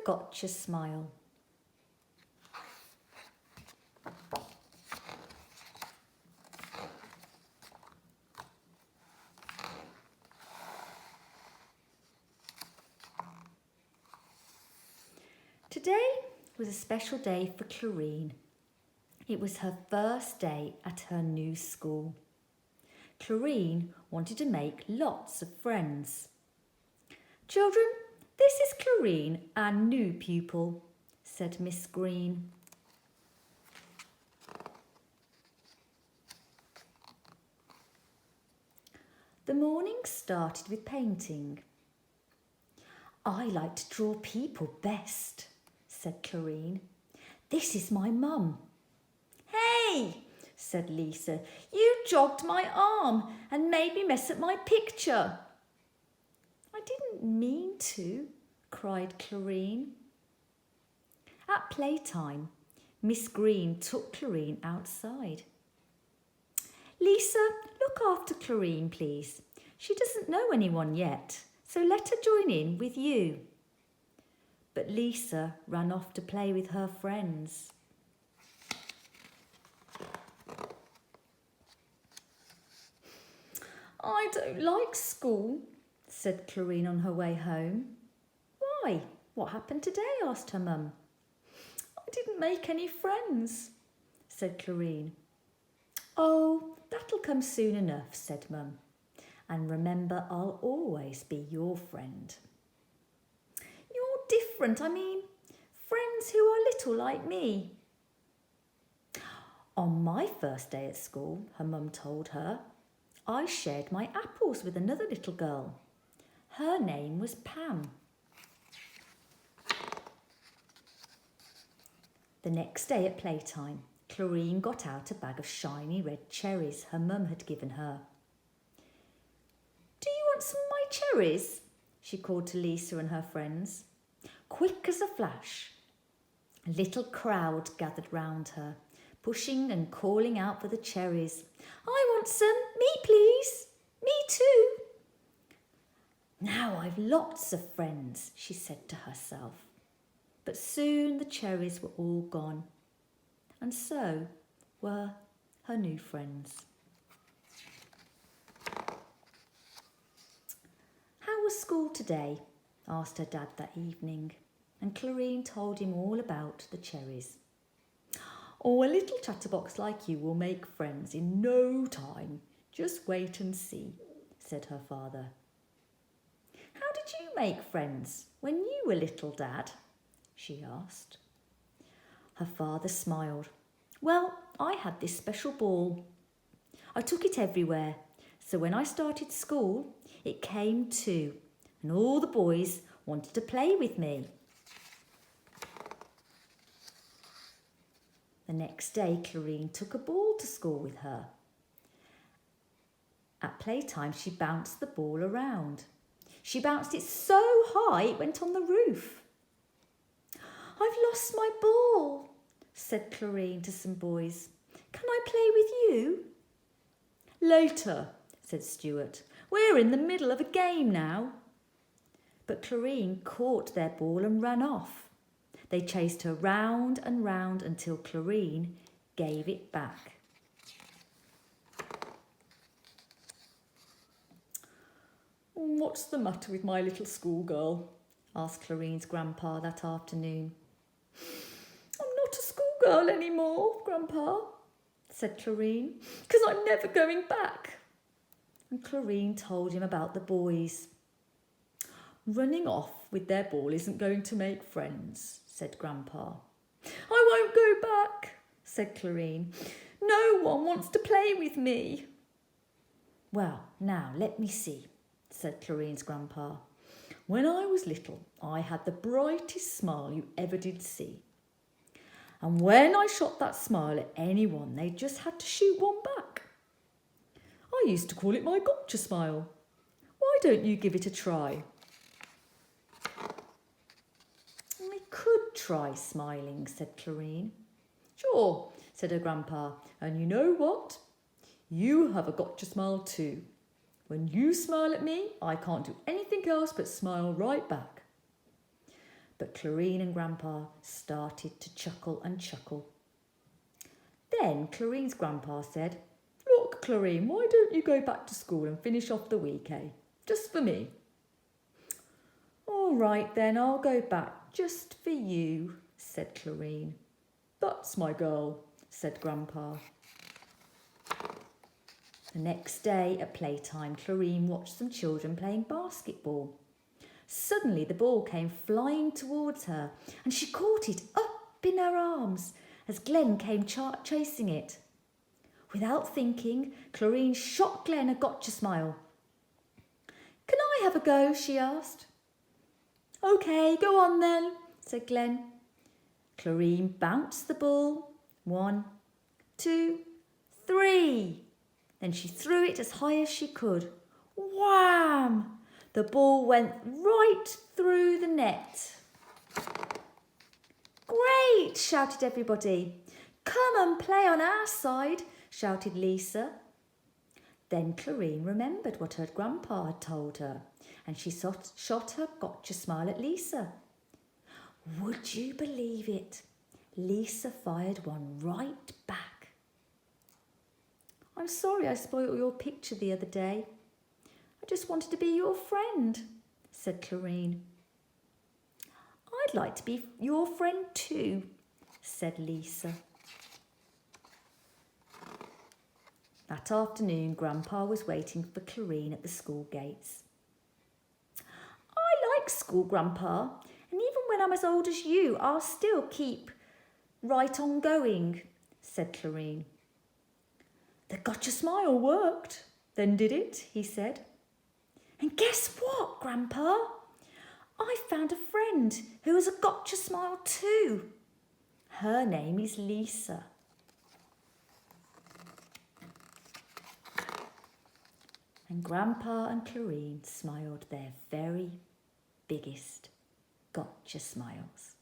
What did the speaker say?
Gotcha smile. Today was a special day for Clarine. It was her first day at her new school. Clarine wanted to make lots of friends. "Children, this is Clarine, our new pupil," said Miss Green. The morning started with painting. "I like to draw people best," said Clarine. "This is my mum." "Hey," said Lisa, "you jogged my arm and made me mess up my picture." "I didn't mean to," cried Clarine. At playtime, Miss Green took Clarine outside. "Lisa, look after Clarine, please. She doesn't know anyone yet, so let her join in with you." But Lisa ran off to play with her friends. "I don't like school," said Clarine on her way home. "Why? What happened today?" asked her mum. "I didn't make any friends," said Clarine. "Oh, that'll come soon enough," said mum. "And remember, I'll always be your friend." "You're different, I mean, friends who are little like me." "On my first day at school," her mum told her, "I shared my apples with another little girl. Her name was Pam." The next day at playtime, Clarine got out a bag of shiny red cherries her mum had given her. "Do you want some of my cherries?" she called to Lisa and her friends. Quick as a flash, a little crowd gathered round her, pushing and calling out for the cherries. "I want some, me please, me too." "Now I've lots of friends," she said to herself. But soon the cherries were all gone, and so were her new friends. "How was school today?" asked her dad that evening, and Clarine told him all about the cherries. "Oh, a little chatterbox like you will make friends in no time. Just wait and see," said her father. "How did you make friends when you were little, Dad?" she asked. Her father smiled. "Well, I had this special ball. I took it everywhere, so when I started school, it came too, and all the boys wanted to play with me." The next day, Clarine took a ball to school with her. At playtime, she bounced the ball around. She bounced it so high it went on the roof. "I've lost my ball," said Clarine to some boys. "Can I play with you?" "Later," said Stuart. "We're in the middle of a game now." But Clarine caught their ball and ran off. They chased her round and round until Clarine gave it back. "What's the matter with my little schoolgirl?" asked Clarine's grandpa that afternoon. "I'm not a schoolgirl anymore, Grandpa," said Clarine, "because I'm never going back." And Clarine told him about the boys. "Running off with their ball isn't going to make friends," said Grandpa. "I won't go back," said Clarine. "No one wants to play with me." "Well, now let me see," said Clarine's grandpa. "When I was little, I had the brightest smile you ever did see. And when I shot that smile at anyone, they just had to shoot one back. I used to call it my gotcha smile. Why don't you give it a try?" "I could try smiling," said Clarine. "Sure," said her grandpa. "And you know what? You have a gotcha smile too. When you smile at me, I can't do anything else but smile right back. But Clarine and Grandpa started to chuckle and chuckle. Then Clarine's grandpa said, "Look, Clarine, why don't you go back to school and finish off the week, eh? Just for me." "All right then, I'll go back just for you," said Clarine. "That's my girl," said Grandpa. The next day at playtime, Clarine watched some children playing basketball. Suddenly the ball came flying towards her and she caught it up in her arms as Glenn came chasing it. Without thinking, Clarine shot Glenn a gotcha smile. "Can I have a go?" she asked. "OK, go on then," said Glenn. Clarine bounced the ball. 1, 2, 3. Then she threw it as high as she could. Wham! The ball went right through the net. "Great!" shouted everybody. "Come and play on our side," shouted Lisa. Then Clarine remembered what her grandpa had told her, and she shot her gotcha smile at Lisa. Would you believe it? Lisa fired one right back. "I'm sorry I spoiled your picture the other day. I just wanted to be your friend," said Clarine. "I'd like to be your friend too," said Lisa. That afternoon, Grandpa was waiting for Clarine at the school gates. "I like school, Grandpa, and even when I'm as old as you, I'll still keep right on going," said Clarine. "The gotcha smile worked, then did it?" he said. "And guess what, Grandpa? I found a friend who has a gotcha smile too. Her name is Lisa." And Grandpa and Clarine smiled their very biggest gotcha smiles.